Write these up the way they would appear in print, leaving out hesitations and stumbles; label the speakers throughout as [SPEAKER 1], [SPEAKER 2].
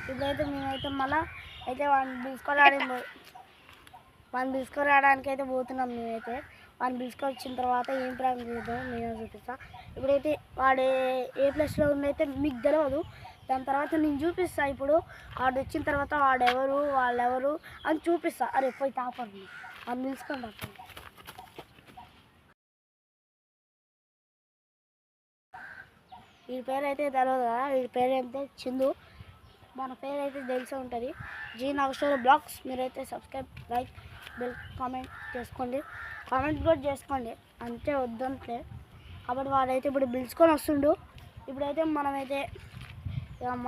[SPEAKER 1] ఇప్పుడైతే మేమైతే మళ్ళీ అయితే వాడిని తీసుకురావడానికి అయితే పోతున్నాం. మేమైతే వాడిని తీసుకొచ్చిన తర్వాత ఏం ప్రాంక్ చేద్దాం మేమే చూపిస్తా. ఇప్పుడైతే వాడు ఏ ప్లేస్లో ఉన్నైతే మీకు తెలియదు. దాని తర్వాత నేను చూపిస్తా. ఇప్పుడు వాడు వచ్చిన తర్వాత వాడెవరు వాళ్ళెవరు అని చూపిస్తా. అరే పోయి తాపండి వాడిని తీసుకొని రాకండి. వీడి పేరు అయితే తెలియదు కదా. వీడి పేరు అయితే చిందు. మన పేరు అయితే తెలిసే ఉంటుంది, జీ నాగేశ్వర బ్లాగ్స్. మీరైతే సబ్స్క్రైబ్, లైక్, బెల్, కామెంట్ చేసుకోండి. కామెంట్ కూడా చేసుకోండి అంతే, వద్దంటే. కాబట్టి వాడైతే ఇప్పుడు పిలుచుకొని వస్తుండు. ఇప్పుడైతే మనమైతే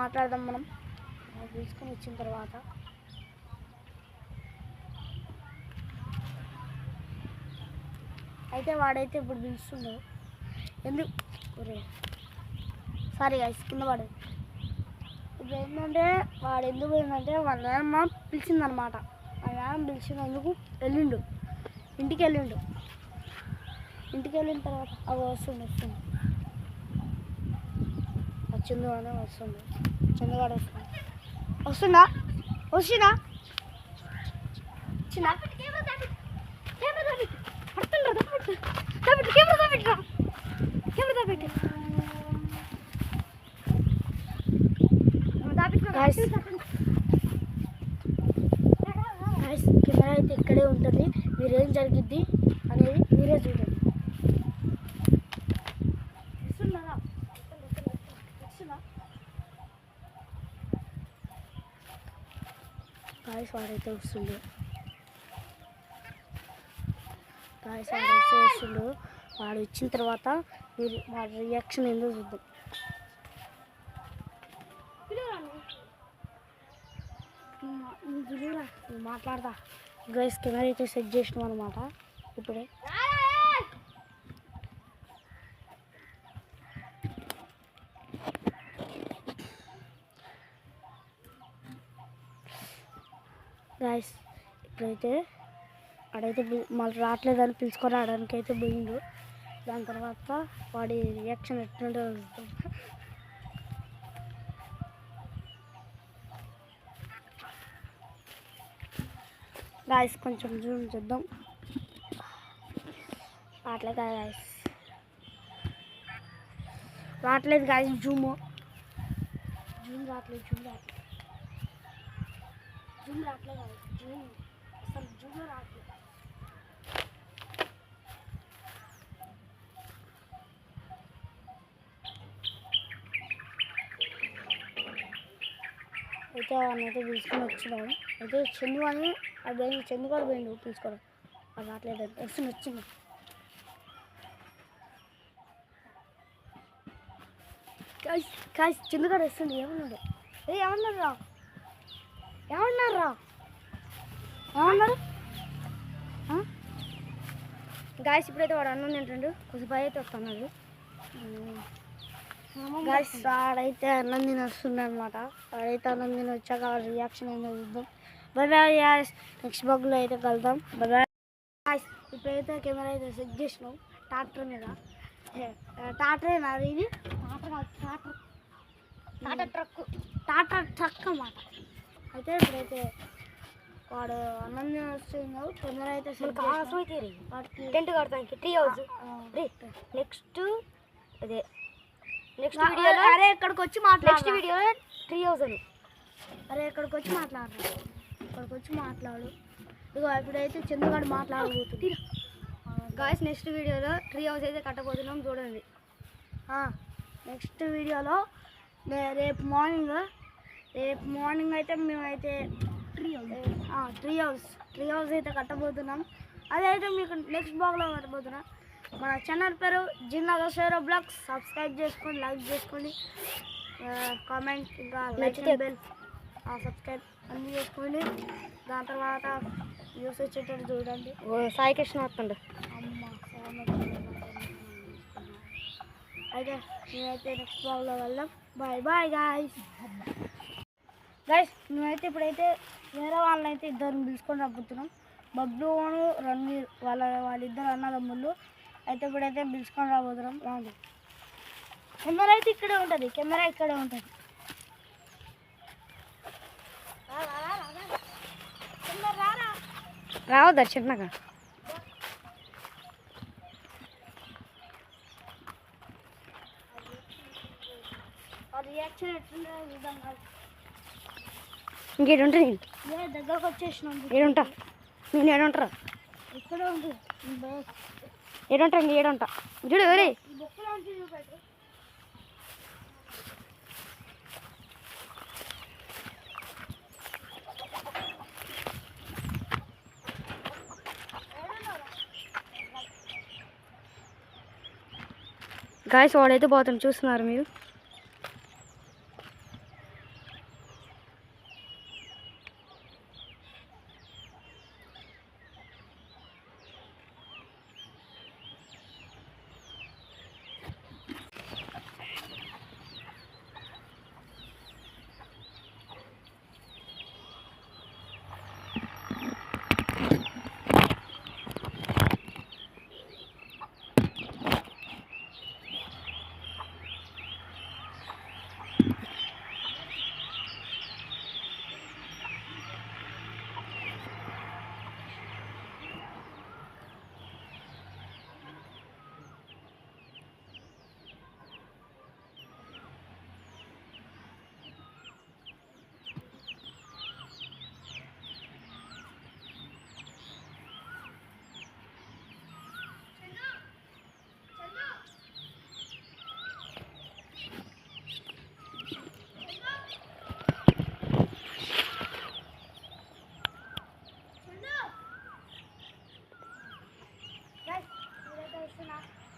[SPEAKER 1] మాట్లాడదాం. మనం పిలుచుకొని వచ్చిన తర్వాత అయితే వాడైతే ఇప్పుడు పిలుస్తుండు. ఎందుకు సారీ గైస్ కింద పడదు. ఇప్పుడు ఏంటంటే వాడు ఎందుకు పోయిందంటే వాళ్ళ నాన్నమ్మ పిలిచిందనమాట. వాళ్ళ నాన్నమ్మ పిలిచినందుకు వెళ్ళిండు, ఇంటికి వెళ్ళిండు. ఇంటికి వెళ్ళిన తర్వాత అవి వస్తుండు వచ్చింది అని వస్తుండు. చంద్రగాడు వస్తుందా వచ్చినా కెమెరా అయితే ఇక్కడే ఉంటుంది. మీరేం జరిగిద్ది అనేది మీరే చూడండి. గాయస్ వాడైతే వస్తుండు. వాడు వచ్చిన తర్వాత మీరు వాడి రియాక్షన్ ఏందో చూద్దాం. మాట్లాడదా గైస్ కెమెరా అయితే సెట్ చేసినాం అనమాట. ఇప్పుడే గైస్ ఇప్పుడైతే వాడైతే మళ్ళీ రావట్లేదని పిలుచుకొని రావడానికి అయితే పోయిండు. దాని తర్వాత వాడి రియాక్షన్ ఎట్లుంటుందో చూద్దాం. గాయస్ కొంచెం జూమ్ చేద్దాం. రావట్లేదు గాయస్, రావట్లేదు గాయస్. జూమ్ రావట్లేదు గాయస్. అసలు జూమ్ రావట్లేదు. అయితే వాడిని అయితే పిలుచుకొని వచ్చినాం. అయితే చందు అని అది చందు కూడా పోయిండు పిలుచుకోవడం. అది రావట్లేదు. వచ్చింది కాసి చందు కూడా వస్తుంది. ఏమన్నాడు ఏమన్నారు గాయస్. ఇప్పుడైతే వాడు అన్నం తింటుండు. కొంచెం భయ అయితే వస్తున్నాడు గాయస్. వాడైతే అన్నం తిని వస్తుండ అనమాట. వాడైతే అన్నం తిని వచ్చాక రియాక్షన్ ఏందో చూద్దాం. బై బాయ్ గాయస్, నెక్స్ట్ బ్లాగ్లో అయితే కలుద్దాం. Bye bye guys. ఇప్పుడైతే కెమెరా అయితే సెట్ చేసినాం ట్రాక్టర్ మీద. ట్రాక్టర్ అది, ఇది టాటా ట్రక్ అన్నమాట. అయితే ఇప్పుడైతే వాడు అన్నం తిని వస్తున్నాడు. కెమెరా అయితే టెంట్ కడతానికి ట్రీ హౌస్. నెక్స్ట్ వీడియోలో అరే ఇక్కడికి వచ్చి నెక్స్ట్ వీడియోలో ట్రీ హౌస్ అని అరే ఇక్కడికి వచ్చి మాట్లాడు. ఇగో ఇప్పుడైతే చంద్రగాడు మాట్లాడబోతుంది గాయస్. నెక్స్ట్ వీడియోలో ట్రీ హౌస్ అయితే కట్టబోతున్నాం చూడండి. నెక్స్ట్ వీడియోలో రేపు మార్నింగ్ అయితే మేమైతే ట్రీ హౌస్ అయితే కట్టబోతున్నాం. అదైతే మీకు నెక్స్ట్ బ్లాగ్లో కట్టబోతున్నాం. మన ఛానల్ పేరు జీ నాగేశ్వర బ్లాగ్స్. సబ్స్క్రైబ్ చేసుకోండి, లైక్ చేసుకోండి, కామెంట్, ఇంకా లైక్ బెల్ సబ్స్క్రైబ్ అన్నీ చేసుకోండి. దాని తర్వాత న్యూస్ వచ్చేటట్టు చూడండి. సాయి కృష్ణ వస్తుండే అమ్మ. అయితే మేమైతే నెక్స్ట్ బ్లాగ్లో వెళ్దాం. Bye bye guys. మేమైతే ఇప్పుడైతే వేరే వాళ్ళని అయితే ఇద్దరిని పిలుచుకొని రమ్ముతున్నాం. బబ్లు రణ్వీర్ వాళ్ళిద్దరు అన్నదమ్ముళ్ళు. అయితే ఇప్పుడైతే పిలుచుకొని రాబోతున్నాం. రాండి. కెమెరా అయితే ఇక్కడే ఉంటుంది.
[SPEAKER 2] రావద్దా చిన్నగా
[SPEAKER 1] రియాక్షన్ ఎట్లుందో విధంగా
[SPEAKER 2] ఇంకేడుంటా నేను
[SPEAKER 1] దగ్గరకు వచ్చేసినాం.
[SPEAKER 2] ఏడుంటా నేను ఏడుంటారా
[SPEAKER 1] ఇక్కడే ఉంది
[SPEAKER 2] ఏడుంటా ఇంక ఏడుంటా చూడు ఎవరే
[SPEAKER 1] ఈ బొక్కలో నుంచి చూపెట్టు.
[SPEAKER 2] గాయస్ వాడైతే పోతాం చూస్తున్నారు మీరు.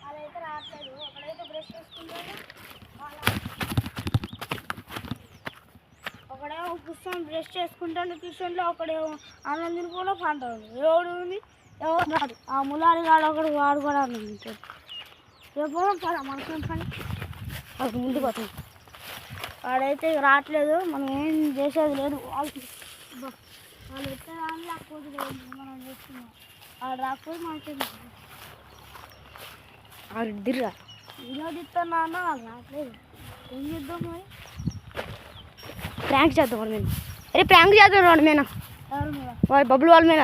[SPEAKER 1] అదైతే రావట్లేదు. ఒకడైతే బ్రష్ చేసుకుంటాడు, ఒకడేమో కూర్చొని బ్రష్ చేసుకుంటాడు ట్యూషన్లో, ఒకడేమో అన్నం తినుకోలో పంటాడు. ఎవడు ఉంది ఎవరు రాదు. ఆ ములారి గాడు ఒకడు వాడు కూడా అన్నం తింటాడు. రేపు పద మనకేం పని,
[SPEAKER 2] అది ముందు పోతాం.
[SPEAKER 1] వాడైతే రావట్లేదు. మనం ఏం చేసేది లేదు. వాళ్ళు ఎట్లా రాని లేకపోతే మనం చేస్తున్నాం. వాడు రాకపోతే మనకేం
[SPEAKER 2] దిర్రా
[SPEAKER 1] ఇలా తిన్నా అన్న వాళ్ళు రావట్లేదు. ఏం చేద్దాం మరి?
[SPEAKER 2] ప్రాంక్ చేద్దాం వాడి మీద. అరే ప్రాంక్ చేద్దాం వాడి మీద,
[SPEAKER 1] ఎవరి మీద?
[SPEAKER 2] వాడి బబ్బులు వాళ్ళ మీద.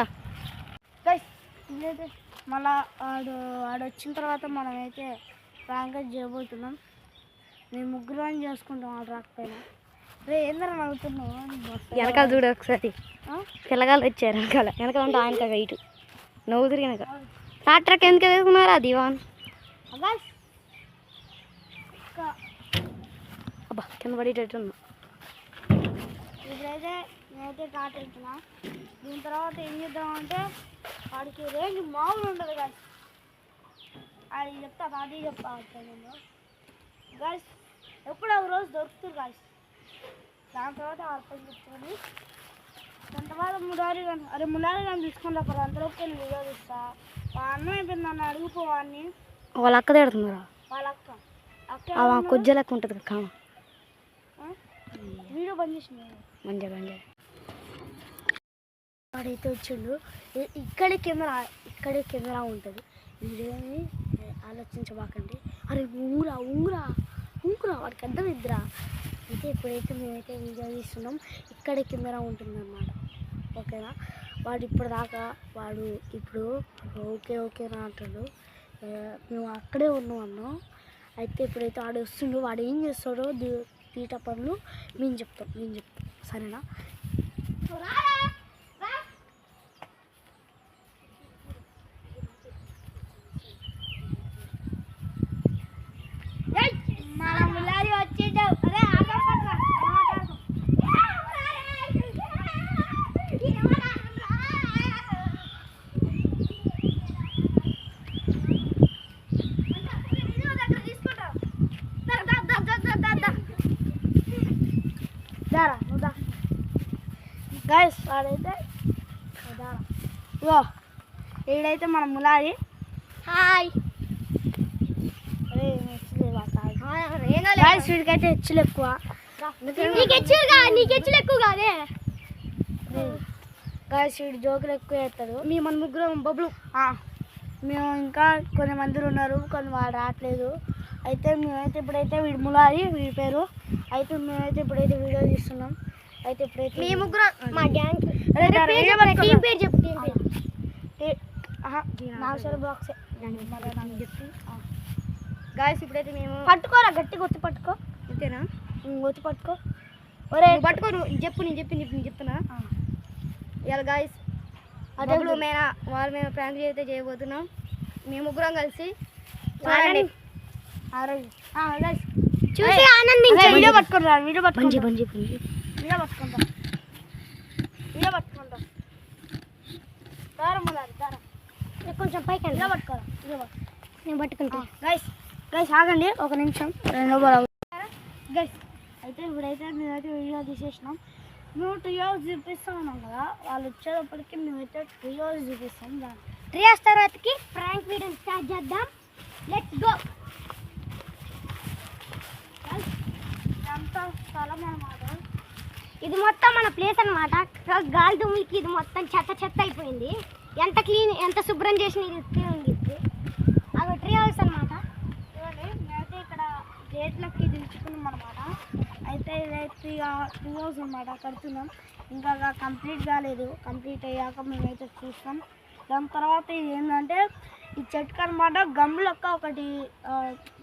[SPEAKER 1] ఇదైతే మళ్ళా వాడు వచ్చిన తర్వాత మనమైతే ప్రాంక్ చేయబోతున్నాం. మేము ముగ్గురం చేసుకుంటాం వాడు రాకపోయినా. రే ఏందరా నవ్వుతున్నావు?
[SPEAKER 2] వెనకాల చూడు ఒకసారి, పిల్లగాళ్ళు వచ్చారు వెనకాల ఉంటే ఆయన కదా ఇటు నవ్వుతురు వెనక. ట్రాక్టర్కి ఎందుకు ఎదుగుతున్నారా దివాన్? అబ్బా కింద పడేటట్టున్నా.
[SPEAKER 1] ఇప్పుడైతే నేనైతే కాట్ వెళ్తున్నా. దీని తర్వాత ఏం చేద్దామంటే వాడికి రేంజ్ మామూలు ఉంటుంది గాయస్. అది చెప్తా, అది చెప్తా నేను గాయస్. ఎప్పుడు ఒక రోజు దొరుకుతుంది గాయస్. దాని తర్వాత అర్థం చెప్తుంది. దాని తర్వాత ములారి కానీ, అరే ములారి కానీ తీసుకుని అక్కడ అంతలోకి వెళ్ళి వీడియో తీస్తా. అన్నం అయిపోయింది, నన్ను అడిగిపోవాన్ని.
[SPEAKER 2] వాళ్ళ అక్క తిడుతుందిరా.
[SPEAKER 1] వాళ్ళ అక్క
[SPEAKER 2] కొద్ది లెక్క ఉంటుంది కామ.
[SPEAKER 1] వీడియో బంద్ చేసింది
[SPEAKER 2] మంచిగా
[SPEAKER 1] వాడైతే వచ్చిండు. ఇక్కడే కెమెరా ఉంటుంది. వీడియోని ఆలోచించబాకండి. అరే ఊరా ఊరా ఊరా వాడికి అర్థమైద్దిరా. అయితే ఇప్పుడైతే మేమైతే వీడియో తీస్తున్నాం. ఇక్కడే కెమెరా ఉంటుందన్నమాట. ఓకేనా? వాడు ఇప్పటిదాకా వాడు ఇప్పుడు ఓకేనా అంటాడు. మేము అక్కడే ఉన్నాం. అయితే ఇప్పుడైతే వాడు వస్తుండు. వాడు ఏం చేస్తాడో తీట పనులు మేము చెప్తాం సరేనా? మన ములారి వచ్చేసావు. అరే గైస్ వాడైతే ఈడైతే మన ములారి. హాయ్. వీడికైతే హెచ్చులు ఎక్కువ. గైస్ వీడు జోకులు ఎక్కువ వేస్తాడు.
[SPEAKER 2] మీ మన ముగ్గురం బబ్బులు.
[SPEAKER 1] మేము ఇంకా కొంతమంది ఉన్నారు, కొన్ని వాళ్ళు రావట్లేదు. అయితే మేమైతే ఇప్పుడైతే వీడి ములారి వీడి పేరు. అయితే మేమైతే ఇప్పుడైతే వీడియో తీస్తున్నాం. అయితే ఇప్పుడైతే
[SPEAKER 2] మీ ముగ్గురం మా గ్యాంగ్
[SPEAKER 1] టీం పేరు చెప్పు. నాగేశ్వర బ్లాగ్సే మరి నాకు చెప్పి
[SPEAKER 2] గాయస్ ఇప్పుడైతే మేము
[SPEAKER 1] పట్టుకోరా గట్టిగా ఒత్తి పట్టుకో
[SPEAKER 2] అంతేనా
[SPEAKER 1] ఒత్తి పట్టుకో ఒరే
[SPEAKER 2] నువ్వు పట్టుకో నేను చెప్తున్నా ఇవాళ గాయస్ బబులు మేనా వాళ్ళు మేము ప్రాంక్ అయితే చేయబోతున్నాం మేము ముగ్గురం కలిసి చూడండి
[SPEAKER 1] చూసి ఆనందించండి వీడియో పట్టుకుంటా వీడియో పట్టుకుంటా వీడియో పట్టుకుంటా దారం కొంచెం పైకి వీడియో పట్టుకోరా నేను పట్టుకుంటా గైస్ ఆగండి ఒక నిమిషం గైస్ అయితే ఇప్పుడైతే మేమైతే వీడియో తీసేసినాం మేము 2 hours చూపిస్తా ఉన్నాం కదా వాళ్ళు వచ్చేటప్పటికి మేమైతే 3 hours చూపిస్తాం
[SPEAKER 2] 3 hours తర్వాతకి ప్రాంక్ వీడియో స్టార్ట్ చేద్దాం లెట్స్ గో
[SPEAKER 1] ఇదంతా స్థలం అన్నమాట
[SPEAKER 2] ఇది మొత్తం మన ప్లేస్ అనమాట గాలి దుమ్ములకి ఇది మొత్తం చెత్త అయిపోయింది ఎంత శుభ్రం చేసిన ఇది ఉంది అది 3 hours అనమాట
[SPEAKER 1] చూడండి మేమైతే ఇక్కడ గేట్లకి దించుకున్నాం అనమాట అయితే ఇదైతే ఇక 2 hours అనమాట కడుతున్నాం ఇంకా కంప్లీట్ కాలేదు కంప్లీట్ అయ్యాక మేమైతే చూస్తాం దాని తర్వాత ఇది ఏంటంటే ఈ చెట్టుకు అనమాట గమ్ లెక్క ఒకటి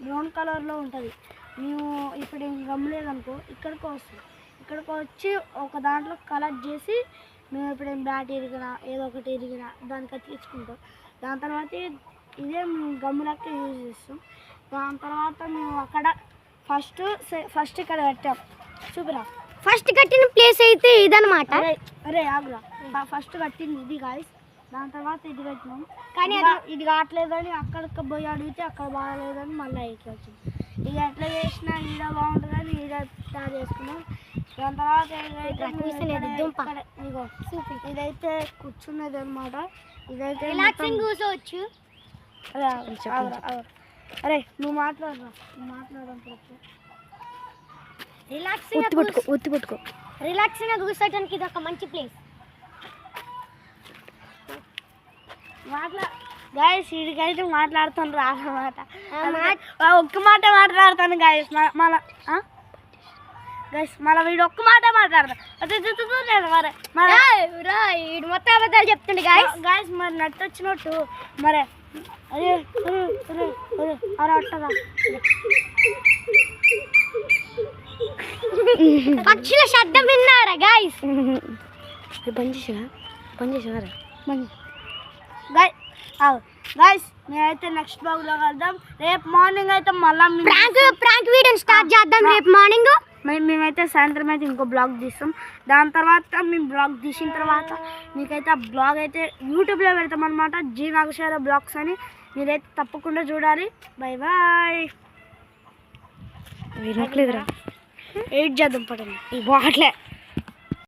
[SPEAKER 1] బ్రౌన్ కలర్లో ఉంటుంది మేము ఇప్పుడు ఏం గమ్ లేదనుకో ఇక్కడికి వస్తుంది ఇక్కడికి వచ్చి ఒక దాంట్లో కలెక్ట్ చేసి మేము ఇప్పుడు ఏం బ్యాట్ ఇరిగినా ఏదో ఒకటి ఇరిగినా దానికి అతికించుకుంటాం దాని తర్వాత ఇదే మేము గమ్ లెక్క యూజ్ చేస్తాం దాని తర్వాత మేము అక్కడ ఫస్ట్ ఇక్కడ కట్టాం చూపిరా
[SPEAKER 2] ఫస్ట్ కట్టిన ప్లేస్ అయితే ఇదనమాట
[SPEAKER 1] అరే ఆగురా ఫస్ట్ కట్టింది ఇది గాయస్ దాని తర్వాత ఇది కట్టినాం కానీ ఇది కావట్లేదని అక్కడికి పోయి అడిగితే అక్కడ బాగాలేదని మళ్ళీ ఇక్కడ వచ్చింది ఇక ఎట్లా చేసినా ఈడ బాగుంటుందని ఈడ తయారు చేసుకున్నాం దాని తర్వాత ఇగో ఇదైతే కూర్చున్నది అనమాట ఇదైతే
[SPEAKER 2] రిలాక్సింగ్ కూర్చోవచ్చు
[SPEAKER 1] అరే నువ్వు మాట్లాడడం
[SPEAKER 2] రిలాక్సింగ్ కూర్చోటానికి ఇది ఒక మంచి ప్లేస్
[SPEAKER 1] గాయస్ వీడికైతే మాట్లాడుతాను రాదన్నమాట ఒక్క మాట మాట్లాడతాను గాయస్ మళ్ళీ గైస్ మళ్ళీ వీడు ఒక్క మాట మాట్లాడతాను
[SPEAKER 2] మరి మొత్తం అబద్ధాలు చెప్తుండే
[SPEAKER 1] గాయస్ మరి నట్టు వచ్చినట్టు మరి అదే అరే అట్టగా
[SPEAKER 2] పక్షుల శబ్దం విన్నారా గాయస్
[SPEAKER 1] గాయస్ మేమైతే నెక్స్ట్ బ్లాగ్లో కలుద్దాం రేపు మార్నింగ్ అయితే మళ్ళీ
[SPEAKER 2] ప్రాంక్ వీడియో స్టార్ట్ చేద్దాం రేపు మార్నింగ్
[SPEAKER 1] మేమైతే సాయంత్రం అయితే ఇంకో బ్లాగ్ తీస్తాం దాని తర్వాత మేము బ్లాగ్ తీసిన తర్వాత మీకైతే ఆ బ్లాగ్ అయితే యూట్యూబ్లో పెడతాం అనమాట జీ నాగేశ్వర బ్లాగ్స్ అని మీరైతే తప్పకుండా చూడాలి బాయ్ బాయ్
[SPEAKER 2] వినట్లేదురా
[SPEAKER 1] ఎయిట్ చేద్దాం పడండి
[SPEAKER 2] బాట్లే